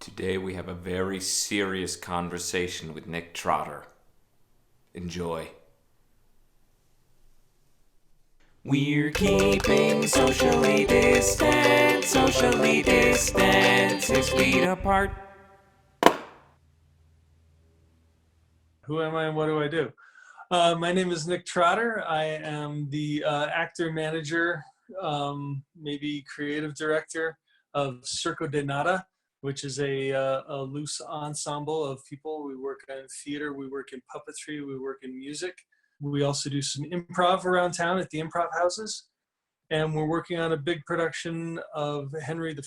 Today we have a very serious conversation with Nick Trotter. Enjoy. We're keeping socially distant, 6 feet apart. Who am I and what do I do? My name is Nick Trotter. I am the actor, manager, maybe creative director of Circo de Nada, which is a loose ensemble of people. We work in theater, we work in puppetry, we work in music. We also do some improv around town at the improv houses. And we're working on a big production of Henry IV,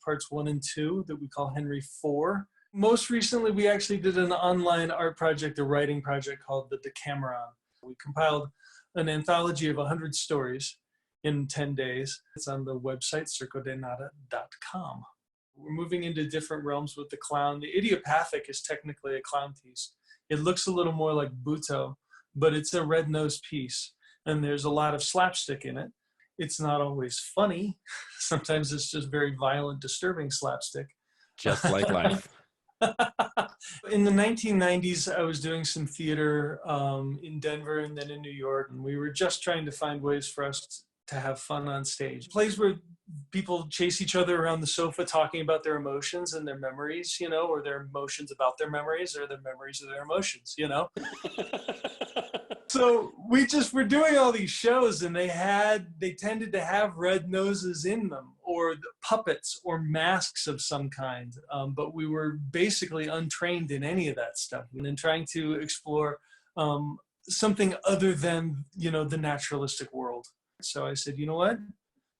parts 1 and 2, that we call Henry IV. Most recently, we actually did an online art project, a writing project called the Decameron. We compiled an anthology of 100 stories in 10 days. It's on the website, circodenada.com. We're moving into different realms with the clown. The idiopathic is technically a clown piece. It looks a little more like Buto, but it's a red-nosed piece, and there's a lot of slapstick in it. It's not always funny. Sometimes it's just very violent, disturbing slapstick. Just like life. In the 1990s, I was doing some theater in Denver and then in New York, and we were just trying to find ways for us to have fun on stage. Plays where people chase each other around the sofa talking about their emotions and their memories, or their emotions about their memories, or their memories of their emotions, So we just were doing all these shows, and they tended to have red noses in them, or puppets, or masks of some kind. But we were basically untrained in any of that stuff, and then trying to explore something other than the naturalistic world. So I said, you know what?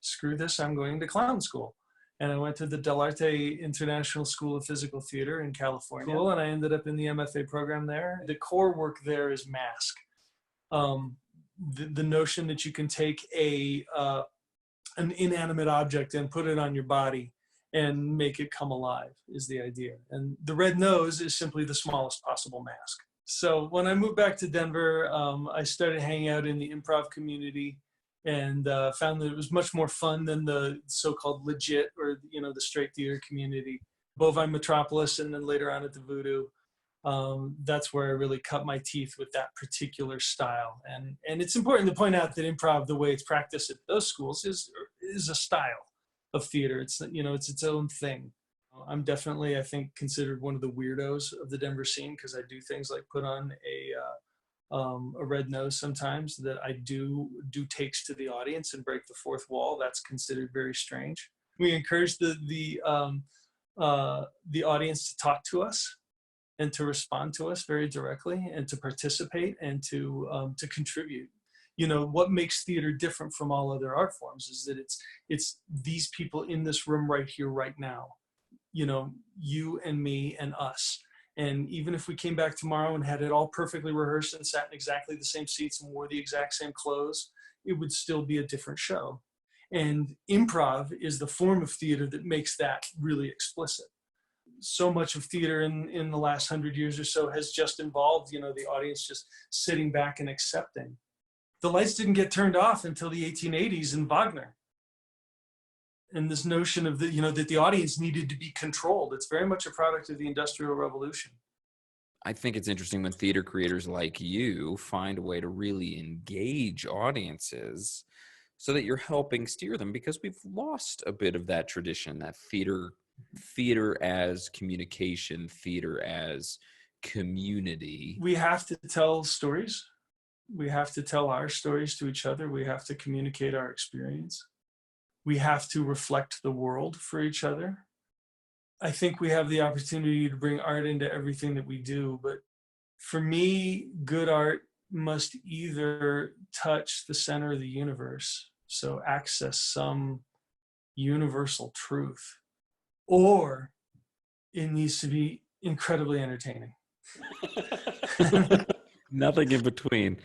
Screw this. I'm going to clown school. And I went to the Del Arte International School of Physical Theater in California, and I ended up in the MFA program there. The core work there is mask. The notion that you can take an inanimate object and put it on your body and make it come alive is the idea. And the red nose is simply the smallest possible mask. So when I moved back to Denver, I started hanging out in the improv community and found that it was much more fun than the so-called legit or the straight theater community. Bovine Metropolis, and then later on at the Voodoo. That's where I really cut my teeth with that particular style. And it's important to point out that improv, the way it's practiced at those schools, is a style of theater. It's it's its own thing. I'm definitely, I think, considered one of the weirdos of the Denver scene, because I do things like put on a red nose sometimes, that I do takes to the audience and break the fourth wall. That's considered very strange. We encourage the audience to talk to us and to respond to us very directly, and to participate, and to contribute. What makes theater different from all other art forms is that it's these people in this room right here, right now. You and me and us. And even if we came back tomorrow and had it all perfectly rehearsed and sat in exactly the same seats and wore the exact same clothes, it would still be a different show. And improv is the form of theater that makes that really explicit. So much of theater in the last 100 years or so has just involved, the audience just sitting back and accepting. The lights didn't get turned off until the 1880s in Wagner. And this notion of that the audience needed to be controlled, it's very much a product of the Industrial Revolution. I think it's interesting when theater creators like you find a way to really engage audiences so that you're helping steer them, because we've lost a bit of that tradition, that theater as communication, theater as community. We have to tell stories. We have to tell our stories to each other. We have to communicate our experience. We have to reflect the world for each other. I think we have the opportunity to bring art into everything that we do, but for me, good art must either touch the center of the universe, so access some universal truth, or it needs to be incredibly entertaining. Nothing in between.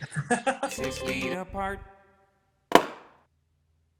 6 feet apart.